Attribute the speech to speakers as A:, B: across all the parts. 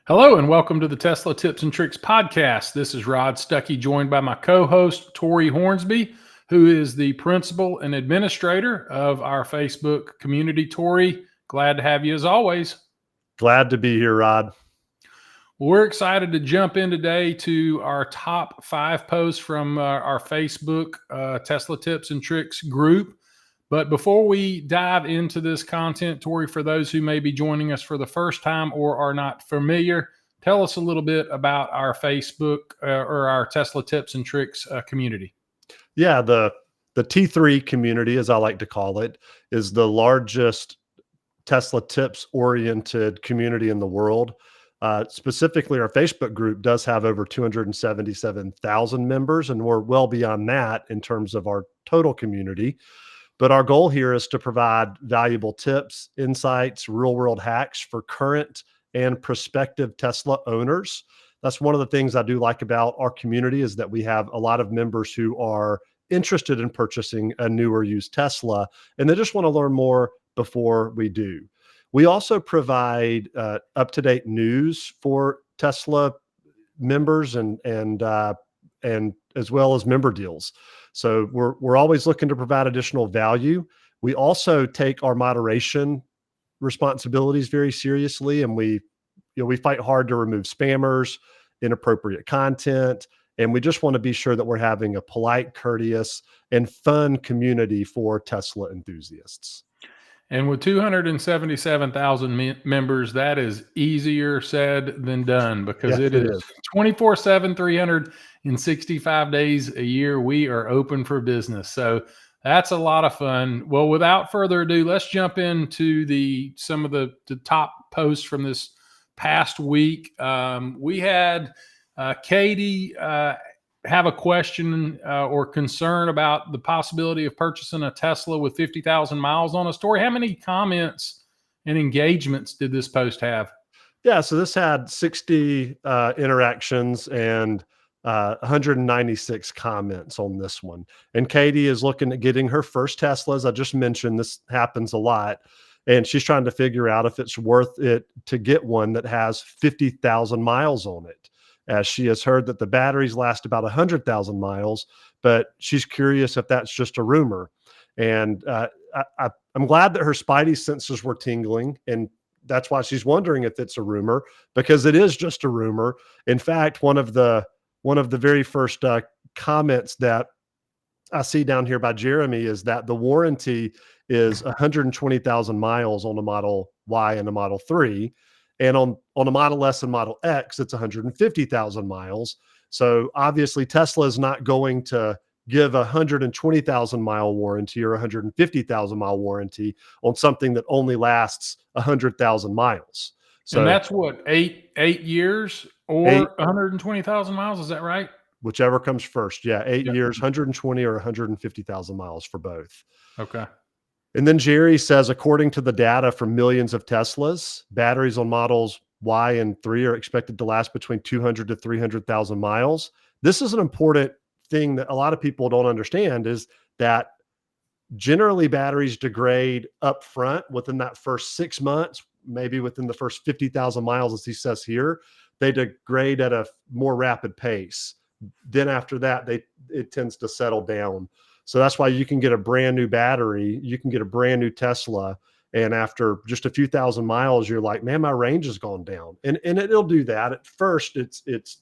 A: Hello and welcome to the Tesla Tips and Tricks podcast. This is Rod Stuckey, joined by my co-host Tori Hornsby, who is the principal and administrator of our Facebook community. Tori, glad to have you as always.
B: Glad to be here, Rod.
A: We're excited to jump in today to our top 5 posts from our Facebook Tesla Tips and Tricks group. But before we dive into this content, Tori, for those who may be joining us for the first time or are not familiar, tell us a little bit about our Facebook or our Tesla Tips and Tricks community.
B: Yeah, the T3 community, as I like to call it, is the largest Tesla tips oriented community in the world. Specifically, our Facebook group does have over 277,000 members, and we're well beyond that in terms of our total community. But our goal here is to provide valuable tips, insights, real world hacks for current and prospective Tesla owners. That's one of the things I do like about our community is that we have a lot of members who are interested in purchasing a new or used Tesla, and they just want to learn more before we do. We also provide up-to-date news for Tesla members and as well as member deals. So we're always looking to provide additional value. We also take our moderation responsibilities very seriously, and we fight hard to remove spammers, inappropriate content, and we just want to be sure that we're having a polite, courteous, and fun community for Tesla enthusiasts.
A: And with 277,000 members, that is easier said than done because it is 24/7, 365 days a year. We are open for business. So that's a lot of fun. Well, without further ado, let's jump into some of the top posts from this past week. We had Katie have a question or concern about the possibility of purchasing a Tesla with 50,000 miles on a story. How many comments and engagements did this post have?
B: Yeah, so this had 60 interactions and 196 comments on this one. And Katie is looking at getting her first Tesla. As I just mentioned, this happens a lot. And she's trying to figure out if it's worth it to get one that has 50,000 miles on it, as she has heard that the batteries last about 100,000 miles, but she's curious if that's just a rumor. And I'm glad that her Spidey senses were tingling, and that's why she's wondering if it's a rumor, because it is just a rumor. In fact, one of the very first comments that I see down here by Jeremy is that the warranty is 120,000 miles on a Model Y and a Model 3. And on a Model S and Model X, it's 150,000 miles. So obviously Tesla is not going to give a 120,000 mile warranty or 150,000 mile warranty on something that only lasts 100,000 miles. So
A: and that's what, eight years or 120,000 miles. Is that right?
B: Whichever comes first. Yeah. 8 years, 120 or 150,000 miles for both.
A: Okay.
B: And then Jerry says, according to the data from millions of Teslas, batteries on models Y and 3 are expected to last between 200 to 300,000 miles. This is an important thing that a lot of people don't understand, is that generally batteries degrade up front within that first 6 months, maybe within the first 50,000 miles, as he says here. They degrade at a more rapid pace. Then after that, it tends to settle down. So that's why you can get a brand new battery, you can get a brand new Tesla, and after just a few thousand miles, you're like, man, my range has gone down. And it'll do that. At first, it's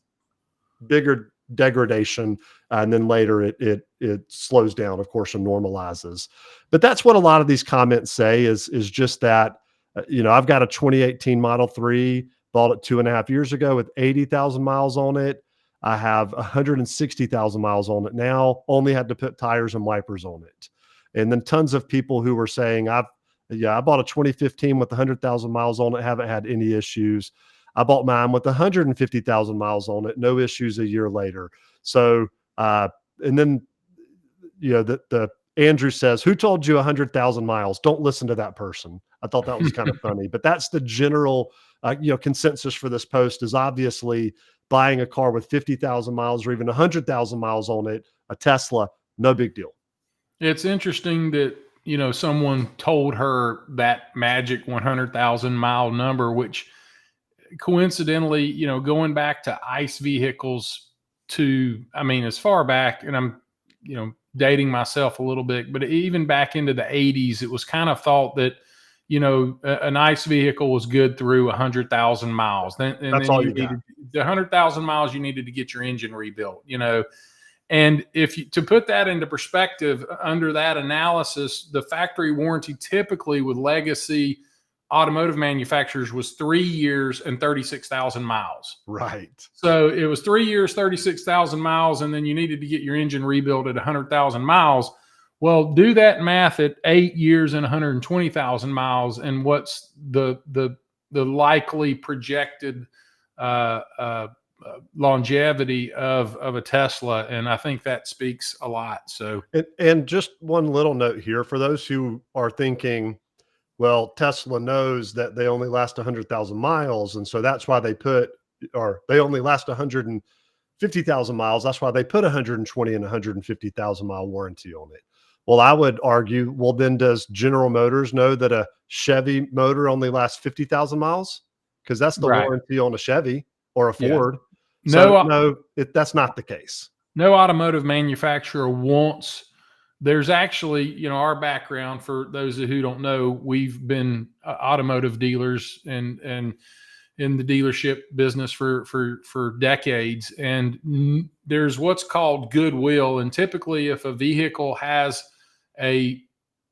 B: bigger degradation, and then later it slows down, of course, and normalizes. But that's what a lot of these comments say is just that, I've got a 2018 Model 3, bought it 2.5 years ago with 80,000 miles on it. I have 160,000 miles on it now, only had to put tires and wipers on it. And then tons of people who were saying, I bought a 2015 with 100,000 miles on it, haven't had any issues. I bought mine with 150,000 miles on it, no issues a year later. So, and then, the Andrew says, who told you 100,000 miles? Don't listen to that person. I thought that was kind of funny, but that's the general, consensus for this post is obviously buying a car with 50,000 miles or even 100,000 miles on it, a Tesla, no big deal.
A: It's interesting that, someone told her that magic 100,000 mile number, which coincidentally, going back to ICE vehicles as far back, and I'm, dating myself a little bit, but even back into the 80s, it was kind of thought that, an ICE vehicle was good through 100,000 miles.
B: That's all you got.
A: The 100,000 miles, you needed to get your engine rebuilt, And to put that into perspective, under that analysis, the factory warranty typically with legacy automotive manufacturers was 3 years and 36,000 miles.
B: Right.
A: So it was 3 years, 36,000 miles, and then you needed to get your engine rebuilt at 100,000 miles. Well, do that math at 8 years and 120,000 miles, and what's the likely projected longevity of a Tesla? And I think that speaks a lot. So,
B: and just one little note here for those who are thinking, well, Tesla knows that they only last 100,000 miles, and so that's why they only last 150,000 miles. That's why they put 120 and 150,000 mile warranty on it. Well, I would argue, well, then does General Motors know that a Chevy motor only lasts 50,000 miles? Because that's the warranty on a Chevy or a Ford.
A: Yeah.
B: So that's not the case.
A: No automotive manufacturer wants. There's actually, our background, for those who don't know, we've been automotive dealers and in the dealership business for decades. And there's what's called goodwill. And typically, if a vehicle has a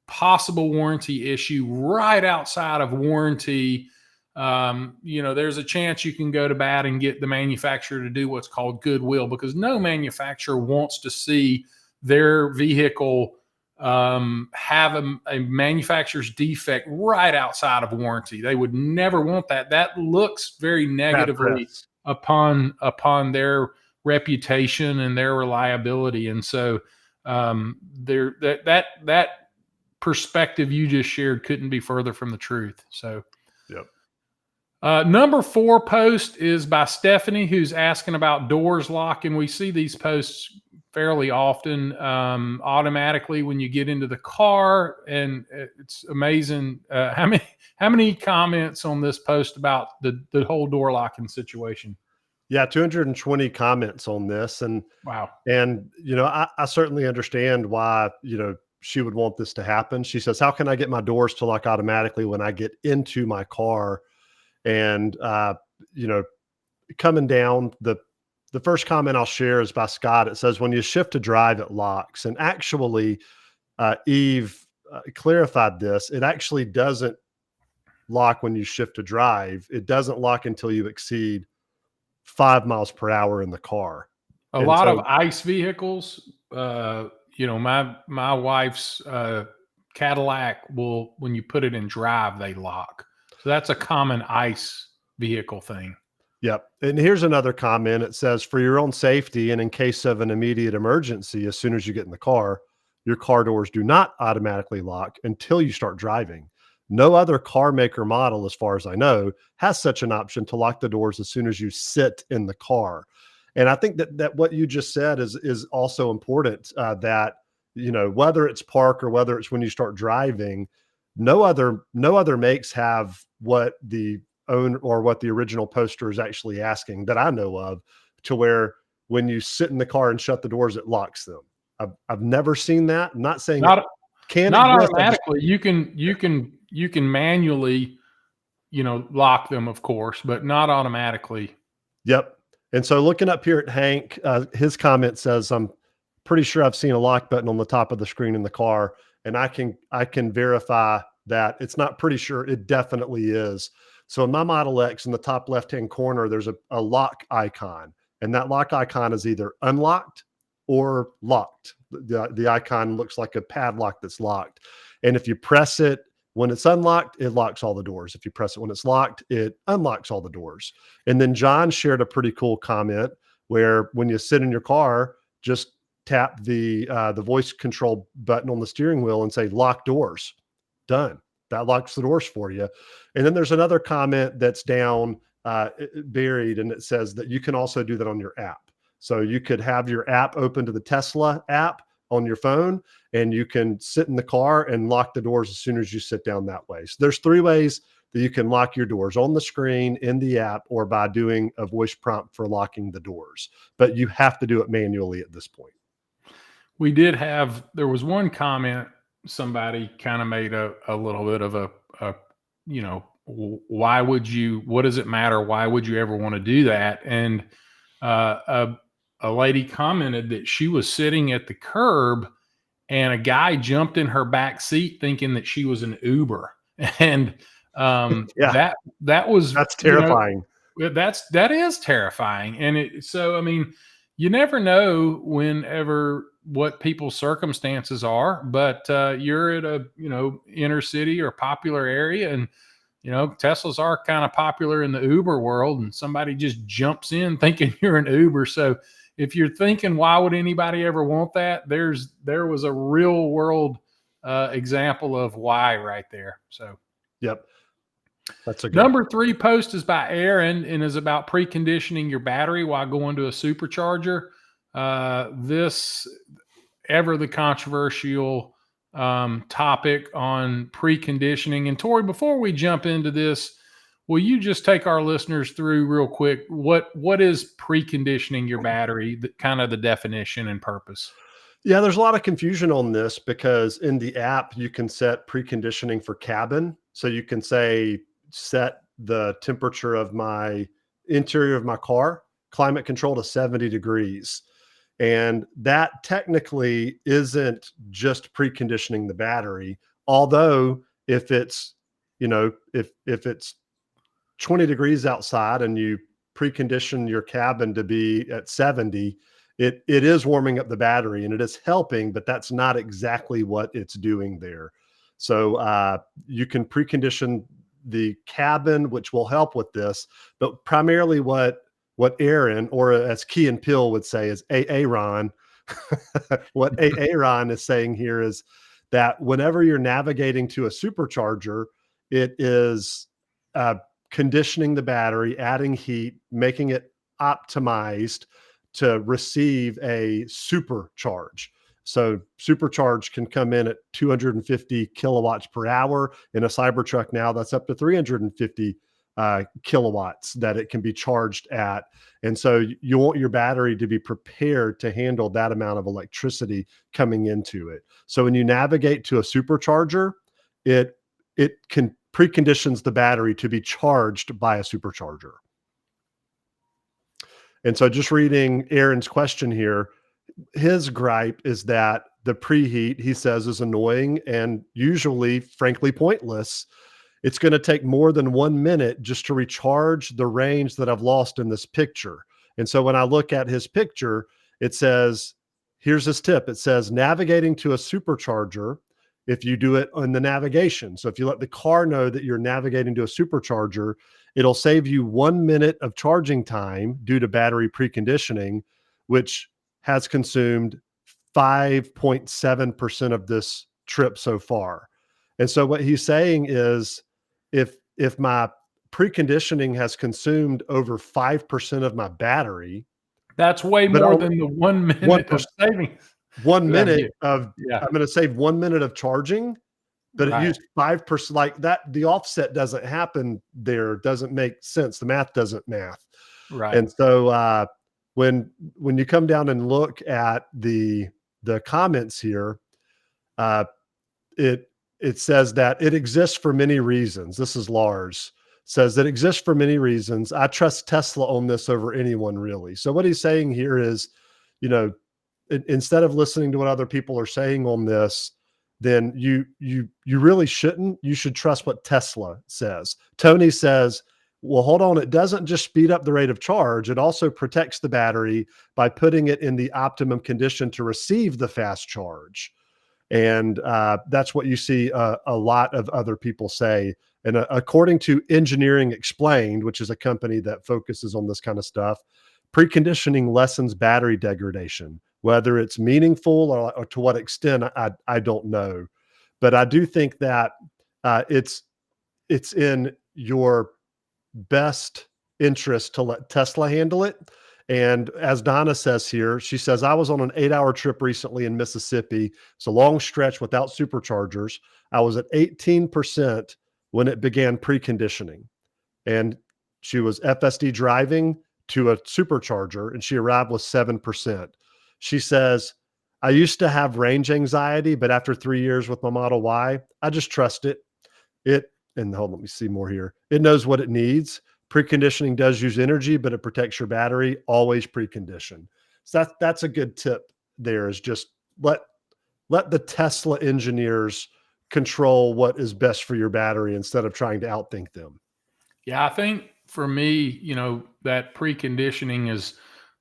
A: possible warranty issue right outside of warranty, there's a chance you can go to bat and get the manufacturer to do what's called goodwill, because no manufacturer wants to see their vehicle have a manufacturer's defect right outside of warranty. They would never want that. That looks very negatively upon their reputation and their reliability. And so that perspective you just shared couldn't be further from the truth. So,
B: yep.
A: Number 4 post is by Stephanie, who's asking about doors locking. We see these posts fairly often, automatically when you get into the car, and it's amazing how many comments on this post about the whole door locking situation.
B: Yeah, 220 comments on this, and
A: wow.
B: And I certainly understand why she would want this to happen. She says, "How can I get my doors to lock automatically when I get into my car?" And coming down, the first comment I'll share is by Scott. It says, "When you shift to drive, it locks." And actually, Eve clarified this. It actually doesn't lock when you shift to drive. It doesn't lock until you exceed 5 miles per hour in the car.
A: A lot of ICE vehicles, my wife's Cadillac will, when you put it in drive, they lock. So that's a common ICE vehicle thing.
B: Yep. And here's another comment. It says, "For your own safety and in case of an immediate emergency, as soon as you get in the car, your car doors do not automatically lock until you start driving. No other car maker model, as far as I know, has such an option to lock the doors as soon as you sit in the car." And I think that what you just said is also important, that, whether it's park or whether it's when you start driving, no other makes have what the original poster is actually asking that I know of, to where when you sit in the car and shut the doors, it locks them. I've never seen that. I'm not saying
A: not
B: exist,
A: automatically. You can manually, lock them, of course, but not automatically.
B: Yep. And so looking up here at Hank, his comment says, "I'm pretty sure I've seen a lock button on the top of the screen in the car." And I can verify that. It's not pretty sure, it definitely is. So in my Model X, in the top left-hand corner, there's a lock icon, and that lock icon is either unlocked or locked. The icon looks like a padlock that's locked. And if you press it when it's unlocked, it locks all the doors. If you press it when it's locked, it unlocks all the doors. And then John shared a pretty cool comment where when you sit in your car, just tap the voice control button on the steering wheel and say, "Lock doors." Done. That locks the doors for you. And then there's another comment that's down buried, and it says that you can also do that on your app. So you could have your app open to the Tesla app on your phone, and you can sit in the car and lock the doors as soon as you sit down that way. So there's 3 ways that you can lock your doors on the screen, in the app, or by doing a voice prompt for locking the doors. But you have to do it manually at this point.
A: We did have, there was one comment, somebody kind of made a little bit of a you know, why would you, what does it matter? Why would you ever want to do that? And a lady commented that she was sitting at the curb and a guy jumped in her back seat thinking that she was an Uber. And
B: Yeah,
A: that was,
B: that's terrifying.
A: that is terrifying. And so, I mean, you never know whenever what people's circumstances are, but you're at a, inner city or popular area, and Teslas are kind of popular in the Uber world, and somebody just jumps in thinking you're an Uber. So if you're thinking, why would anybody ever want that? There was a real world example of why right there. So,
B: yep. That's a good
A: number 3 post is by Aaron and is about preconditioning your battery while going to a supercharger. This ever the controversial topic on preconditioning. And Tori, before we jump into this, will you just take our listeners through real quick what is preconditioning your battery, kind of the definition and purpose?
B: Yeah, there's a lot of confusion on this because in the app you can set preconditioning for cabin. So you can say set the temperature of my interior of my car, climate control to 70 degrees. And that technically isn't just preconditioning the battery. Although if it's, if it's 20 degrees outside and you precondition your cabin to be at 70, it is warming up the battery and it is helping, but that's not exactly what it's doing there. So you can precondition the cabin, which will help with this, but primarily what Aaron, or as Key and Peele would say, is Aaron. What Aaron is saying here is that whenever you're navigating to a supercharger, it is conditioning the battery, adding heat, making it optimized to receive a supercharge. So supercharge can come in at 250 kilowatts per hour. In a Cybertruck now, that's up to 350 kilowatts that it can be charged at. And so you want your battery to be prepared to handle that amount of electricity coming into it. So when you navigate to a supercharger, it can preconditions the battery to be charged by a supercharger. And so just reading Aaron's question here, his gripe is that the preheat, he says, is annoying and usually, frankly, pointless. It's going to take more than 1 minute just to recharge the range that I've lost in this picture. And so when I look at his picture, it says, here's his tip. It says navigating to a supercharger. If you do it on the navigation, so if you let the car know that you're navigating to a supercharger, it'll save you 1 minute of charging time due to battery preconditioning, which has consumed 5.7% of this trip so far. And so what he's saying is if my preconditioning has consumed over 5% of my battery,
A: that's way more than the 1 minute of savings.
B: 1 minute of,
A: yeah.
B: I'm going to save 1 minute of charging, but it used 5%. Like that, the offset doesn't happen there. Doesn't make sense. The math doesn't math.
A: Right.
B: And so when you come down and look at the comments here, it says that it exists for many reasons. This is Lars. Says it exists for many reasons. I trust Tesla on this over anyone, really. So what he's saying here is, instead of listening to what other people are saying on this, then you really shouldn't. You should trust what Tesla says. Tony says, well, hold on. It doesn't just speed up the rate of charge. It also protects the battery by putting it in the optimum condition to receive the fast charge. And that's what you see a lot of other people say. And according to Engineering Explained, which is a company that focuses on this kind of stuff, preconditioning lessens battery degradation. Whether it's meaningful or to what extent, I don't know. But I do think that it's in your best interest to let Tesla handle it. And as Donna says here, she says, I was on an 8-hour trip recently in Mississippi. It's a long stretch without superchargers. I was at 18% when it began preconditioning. And she was FSD driving to a supercharger and she arrived with 7%. She says, I used to have range anxiety, but after 3 years with my Model Y, I just trust it. And hold on, let me see more here. It knows what it needs. Preconditioning does use energy, but it protects your battery. Always precondition. So that's a good tip there, is just let the Tesla engineers control what is best for your battery instead of trying to outthink them.
A: Yeah, I think for me, that preconditioning is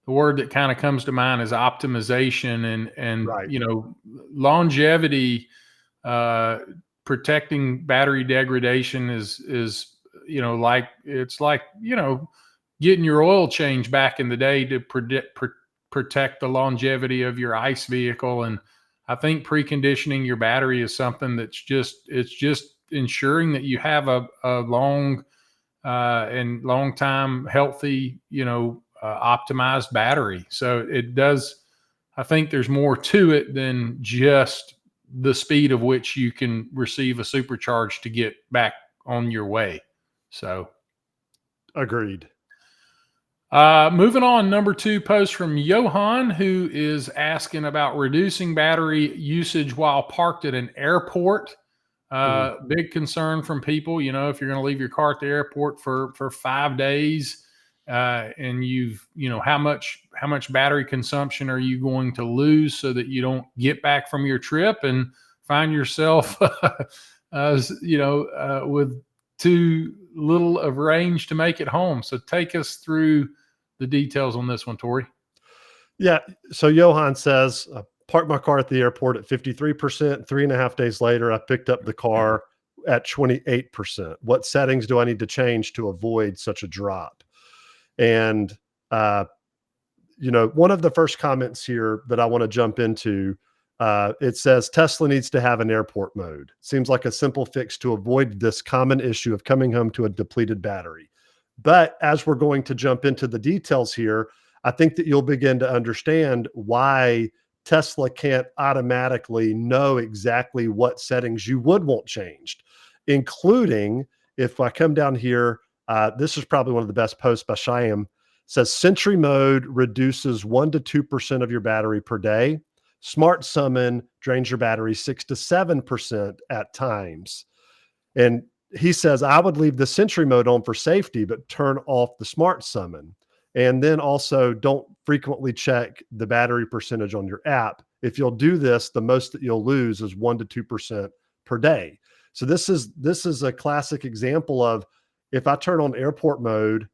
A: the word that kind of comes to mind is optimization and
B: Right.
A: longevity. Protecting battery degradation is it's like getting your oil change back in the day to protect the longevity of your ICE vehicle. And I think preconditioning your battery is something that's just ensuring that you have a long and long time healthy, optimized battery. So it does. I think there's more to it than just the speed of which you can receive a supercharge to get back on your way. So
B: agreed.
A: Moving on, number 2 post from Johan, who is asking about reducing battery usage while parked at an airport. Big concern from people, if you're going to leave your car at the airport for 5 days, and how much battery consumption are you going to lose so that you don't get back from your trip and find yourself, with too little of range to make it home. So take us through the details on this one, Tori.
B: Yeah. So Johan says, parked my car at the airport at 53%. 3.5 days later, I picked up the car at 28%. What settings do I need to change to avoid such a drop? And, one of the first comments here that I want to jump into, it says Tesla needs to have an airport mode. Seems like a simple fix to avoid this common issue of coming home to a depleted battery. But as we're going to jump into the details here, I think that you'll begin to understand why Tesla can't automatically know exactly what settings you would want changed, including, if I come down here, this is probably one of the best posts by Shyam. Says Sentry mode reduces 1 to 2% of your battery per day. Smart Summon drains your battery 6 to 7% at times. And he says, I would leave the Sentry mode on for safety, but turn off the Smart Summon. And then also don't frequently check the battery percentage on your app. If you'll do this, the most that you'll lose is 1 to 2% per day. So this is a classic example of, if I turn on airport mode,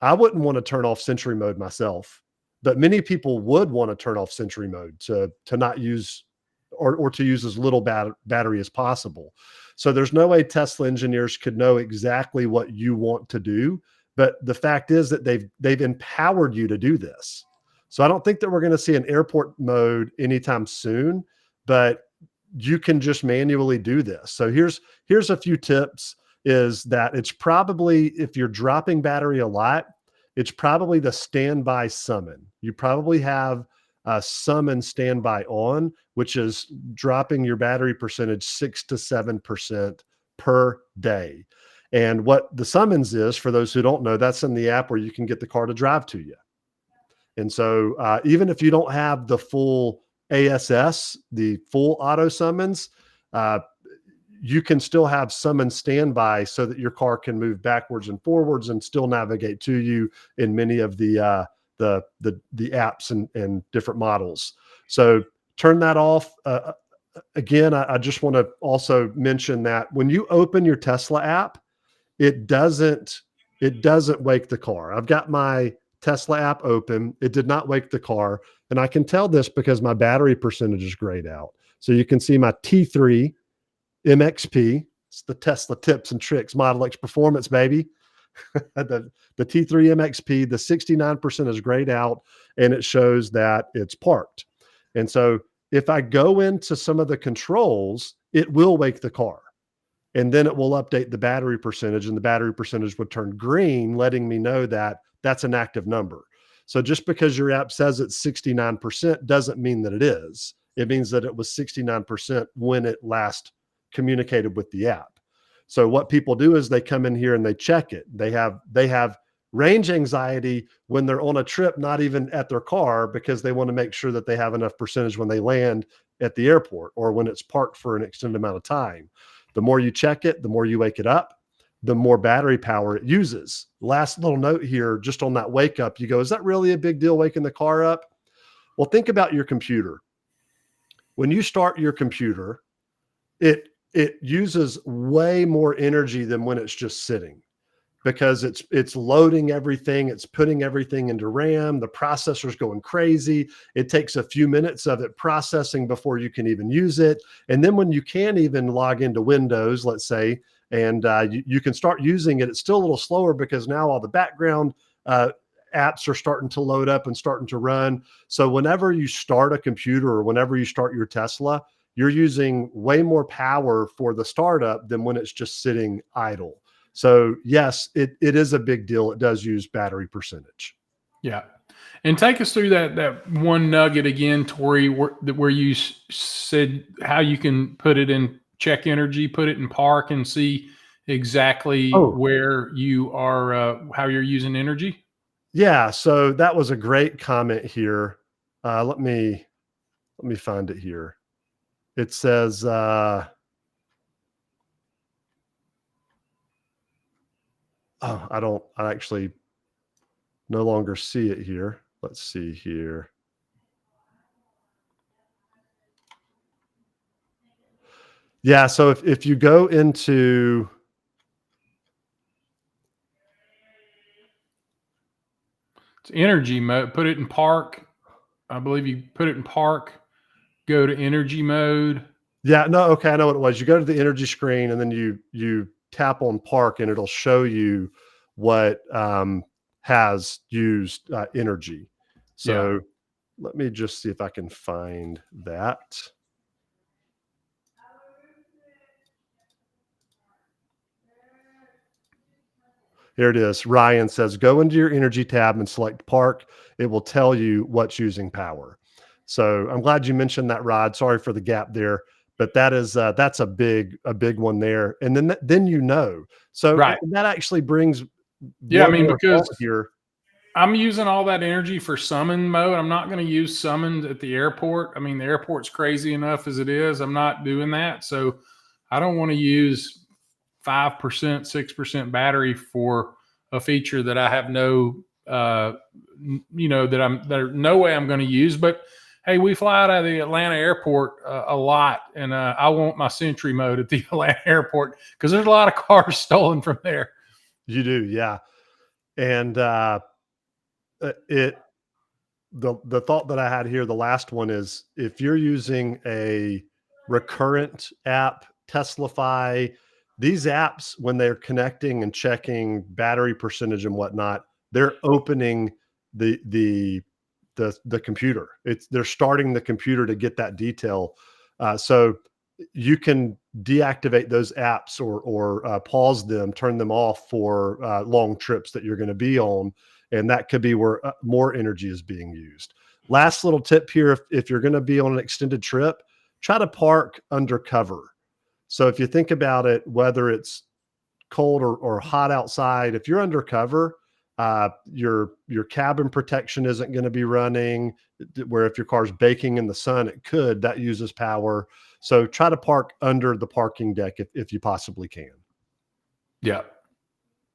B: I wouldn't want to turn off Sentry mode myself, but many people would want to turn off Sentry mode to not use or to use as little battery as possible. So there's no way Tesla engineers could know exactly what you want to do. But the fact is that they've empowered you to do this. So I don't think that we're going to see an airport mode anytime soon, but you can just manually do this. So here's a few tips, is that it's probably, if you're dropping battery a lot, it's probably the standby summon. You probably have a summon standby on, which is dropping your battery percentage 6 to 7% per day. And what the summons is, for those who don't know, that's in the app where you can get the car to drive to you. And so even if you don't have the full ASS, the full auto summons, you can still have summon standby so that your car can move backwards and forwards and still navigate to you in many of the apps and different models. So turn that off. Again, I just want to also mention that when you open your Tesla app, it doesn't wake the car. I've got my Tesla app open. It did not wake the car. And I can tell this because my battery percentage is grayed out. So you can see my T3 MXP. It's the Tesla tips and tricks, Model X performance, baby. the T3 MXP, the 69% is grayed out, and it shows that it's parked. And so if I go into some of the controls, it will wake the car. And then it will update the battery percentage, and the battery percentage would turn green, letting me know that that's an active number. So just because your app says it's 69% doesn't mean that it is. It means that it was 69% when it last communicated with the app. So what people do is they come in here and they check it. They have range anxiety when they're on a trip, not even at their car, because they want to make sure that they have enough percentage when they land at the airport or when it's parked for an extended amount of time. The more you check it, the more you wake it up, the more battery power it uses. Last little note here, just on that wake up, you go, is that really a big deal waking the car up? Well, think about your computer. When you start your computer, it uses way more energy than when it's just sitting, because it's loading everything, it's putting everything into RAM, the processor's going crazy. It takes a few minutes of it processing before you can even use it. And then when you can even log into Windows, let's say, and you can start using it, it's still a little slower because now all the background apps are starting to load up and starting to run. So whenever you start a computer or whenever you start your Tesla, you're using way more power for the startup than when it's just sitting idle. So yes, it is a big deal. It does use battery percentage.
A: Yeah. And take us through that one nugget again, Tori, where you said how you can put it in check energy, put it in park, and see exactly where you are, how you're using energy.
B: Yeah. So that was a great comment here. Let me find it here. It says, I actually no longer see it here. Let's see here. Yeah. So if you go into,
A: it's energy mode, put it in park. I believe you put it in park, go to energy mode.
B: yeah, no, okay, I know what it was. You go to the energy screen and then you tap on park and it'll show you what has used energy. So
A: Yeah.
B: let me just see if I can find that. Here it is. Ryan says, go into your energy tab and select park. It will tell you what's using power. So I'm glad you mentioned that, Rod. Sorry for the gap there, but that's a big one there. And then you know. So
A: Right.
B: that actually brings
A: Yeah. I
B: one
A: mean,
B: more
A: because
B: thought here.
A: I'm using all that energy for summon mode. I'm not going to use summons at the airport. I mean, the airport's crazy enough as it is. I'm not doing that. So I don't want to use 5%, 6% battery for a feature that I have no, there's no way I'm going to use. But hey, we fly out of the Atlanta airport a lot, and I want my Sentry mode at the Atlanta airport because there's a lot of cars stolen from there.
B: You do, yeah. And the thought that I had here, the last one is, if you're using a recurrent app, Teslafy, these apps, when they're connecting and checking battery percentage and whatnot, they're opening the computer. They're starting the computer to get that detail. So you can deactivate those apps or pause them, turn them off for long trips that you're going to be on. And that could be where more energy is being used. Last little tip here, if you're going to be on an extended trip, try to park under cover. So if you think about it, whether it's cold or hot outside, if you're undercover, your cabin protection isn't going to be running, where if your car's baking in the sun, it could, that uses power. So try to park under the parking deck if you possibly can.
A: Yeah.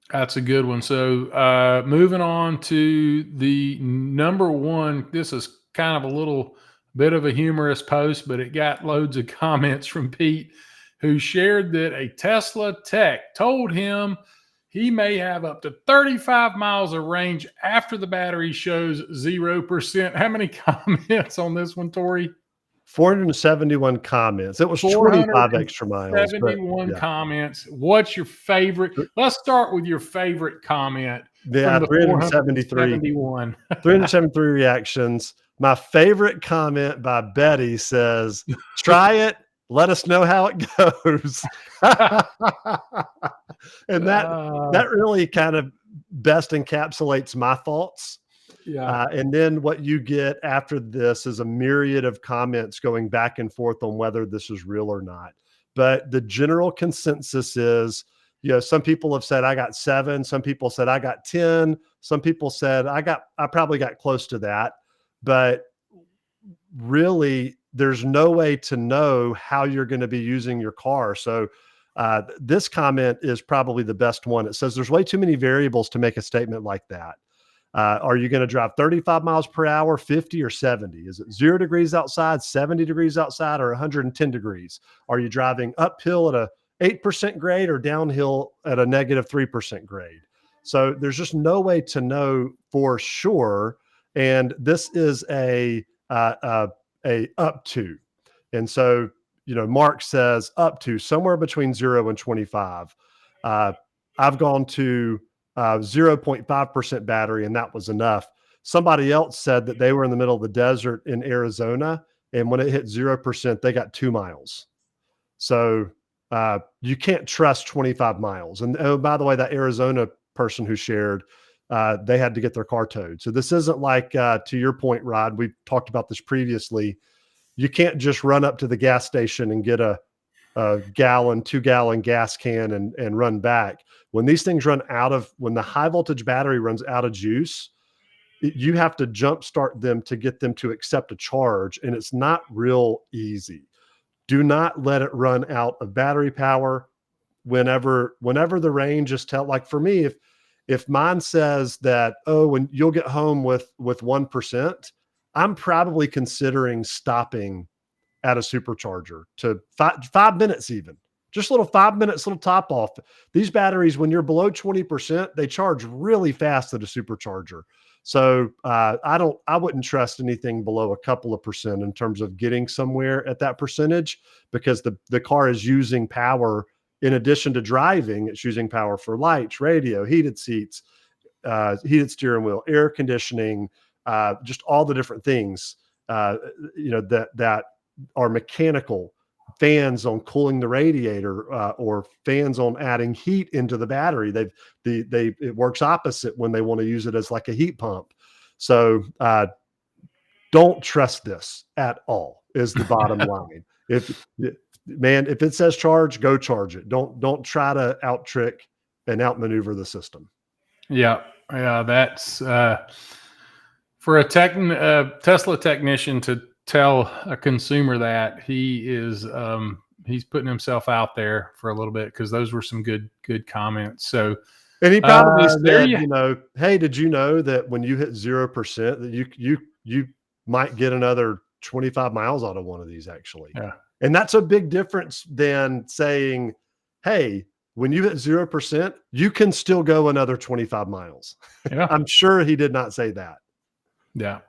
A: That's a good one. So moving on to the number one, this is kind of a little bit of a humorous post, but it got loads of comments from Pete, who shared that a Tesla tech told him he may have up to 35 miles of range after the battery shows 0%. How many comments on this one, Tori?
B: 471 comments. It was 25 extra miles.
A: 71 comments. What's your favorite? Let's start with your favorite comment.
B: Yeah,
A: from the
B: 373. 373 reactions. My favorite comment by Betty says, try it. Let us know how it goes. And that really kind of best encapsulates my thoughts.
A: Yeah.
B: And then what you get after this is a myriad of comments going back and forth on whether this is real or not. but the general consensus is, some people have said I got 7, some people said I got 10, some people said I probably got close to that, but really there's no way to know how you're going to be using your car. So this comment is probably the best one. It says there's way too many variables to make a statement like that. Are you going to drive 35 miles per hour, 50 or 70? Is it 0 degrees outside, 70 degrees outside, or 110 degrees? Are you driving uphill at a 8% grade or downhill at a negative 3% grade? So there's just no way to know for sure. And this is a up to. And so, Mark says up to somewhere between 0 and 25. I've gone to 0.5% battery, and that was enough. Somebody else said that they were in the middle of the desert in Arizona, and when it hit 0%, they got 2 miles. So you can't trust 25 miles. And oh, by the way, that Arizona person who shared, they had to get their car towed. So this isn't like, to your point, Rod, we talked about this previously. You can't just run up to the gas station and get a 2-gallon gas can and run back. When these things when the high voltage battery runs out of juice, you have to jumpstart them to get them to accept a charge. And it's not real easy. Do not let it run out of battery power whenever the range is like for me, if mine says that, when you'll get home with 1%, I'm probably considering stopping at a supercharger to 5 minutes, even just little 5 minutes, little top off. These batteries, when you're below 20%, they charge really fast at a supercharger. So I wouldn't trust anything below a couple of percent in terms of getting somewhere at that percentage, because the car is using power in addition to driving. It's using power for lights, radio, heated seats, heated steering wheel, air conditioning, just all the different things, that are mechanical, fans on cooling the radiator, or fans on adding heat into the battery. It works opposite when they want to use it as like a heat pump. So don't trust this at all is the bottom line. If it says charge, go charge it. Don't try to out trick and outmaneuver the system.
A: Yeah. That's for a Tesla technician to tell a consumer that he's putting himself out there for a little bit, because those were some good comments. So,
B: and he probably said, hey, did you know that when you hit 0%, that you might get another 25 miles out of one of these actually?
A: Yeah.
B: And that's a big difference than saying, hey, when you hit 0%, you can still go another 25 miles.
A: Yeah.
B: I'm sure he did not say that.
A: Yeah.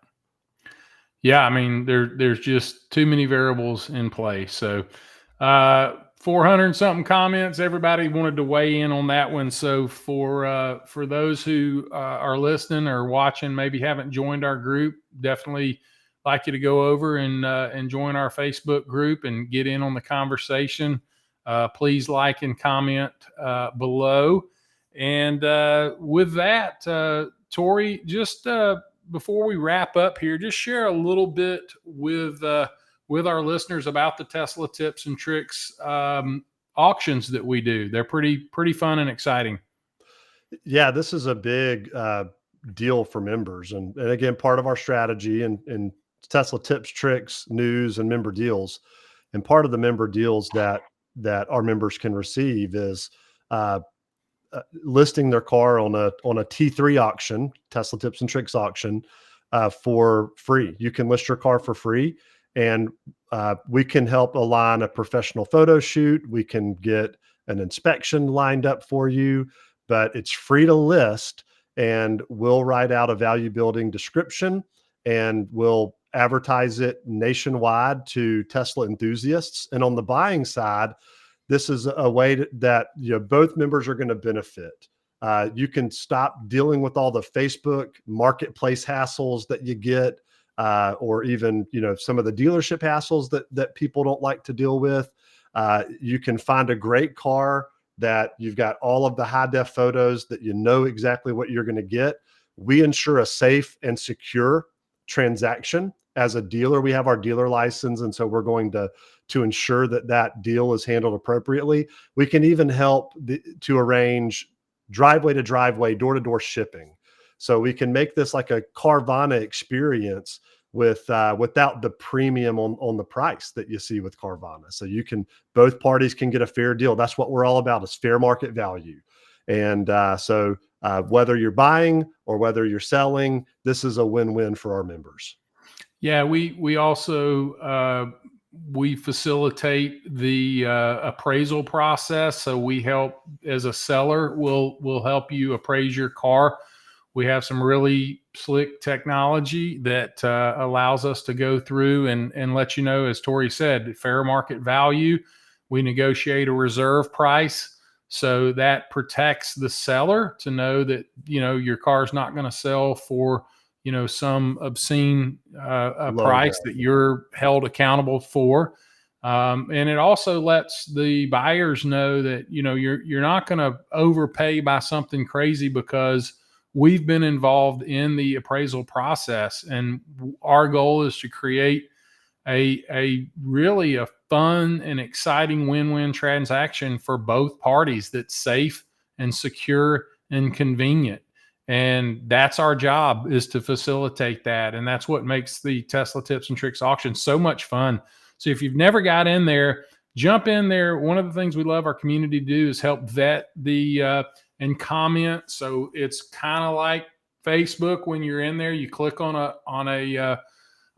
A: Yeah. I mean, there's just too many variables in play. So, 400 something comments. Everybody wanted to weigh in on that one. So for those who are listening or watching, maybe haven't joined our group, definitely like you to go over and join our Facebook group and get in on the conversation. Please like and comment below. And with that, Tori, just before we wrap up here, just share a little bit with our listeners about the Tesla tips and tricks auctions that we do. They're pretty fun and exciting.
B: Yeah, this is a big deal for members. And again, part of our strategy and Tesla tips, tricks, news, and member deals. And part of the member deals that our members can receive is listing their car on a T3 auction, Tesla tips and tricks auction, for free. You can list your car for free, and we can help align a professional photo shoot. We can get an inspection lined up for you, but it's free to list, and we'll write out a value building description, and we'll advertise it nationwide to Tesla enthusiasts. And on the buying side, this is a way that both members are going to benefit. You can stop dealing with all the Facebook marketplace hassles that you get, or even some of the dealership hassles that people don't like to deal with. You can find a great car that you've got all of the high def photos that exactly what you're going to get. We ensure a safe and secure transaction as a dealer, we have our dealer license, and so we're going to ensure that that deal is handled appropriately. We can even help to arrange driveway to driveway, door to door shipping. So we can make this like a Carvana experience with without the premium on the price that you see with Carvana. So both parties can get a fair deal. That's what we're all about, is fair market value. And so whether you're buying or whether you're selling, this is a win-win for our members.
A: Yeah, we also we facilitate the appraisal process. So we help, as a seller, we'll help you appraise your car. We have some really slick technology that allows us to go through and let you know, as Tori said, fair market value. We negotiate a reserve price, so that protects the seller to know that, your car is not going to sell for, some obscene price that you're held accountable for. And it also lets the buyers know that, you're not going to overpay by something crazy, because we've been involved in the appraisal process, and our goal is to create a really a fun and exciting win-win transaction for both parties that's safe and secure and convenient. And that's our job, is to facilitate that. And that's what makes the Tesla Tips and Tricks auction so much fun. So if you've never got in there, jump in there. One of the things we love our community to do is help vet and comment. So it's kind of like Facebook. When you're in there, you click on a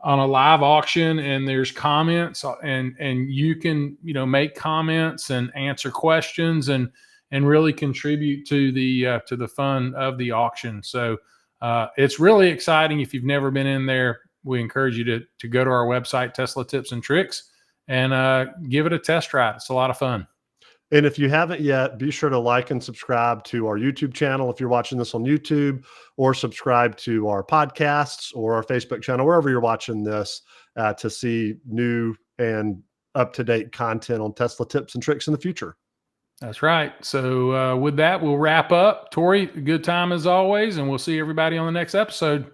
A: live auction, and there's comments, and you can make comments and answer questions and really contribute to the fun of the auction. So it's really exciting. If you've never been in there, we encourage you to go to our website, Tesla Tips and Tricks, and give it a test drive. It's a lot of fun.
B: And if you haven't yet, be sure to like and subscribe to our YouTube channel if you're watching this on YouTube, or subscribe to our podcasts or our Facebook channel, wherever you're watching this, to see new and up-to-date content on Tesla tips and tricks in the future.
A: That's right. So with that, we'll wrap up. Tori, a good time as always, and we'll see everybody on the next episode.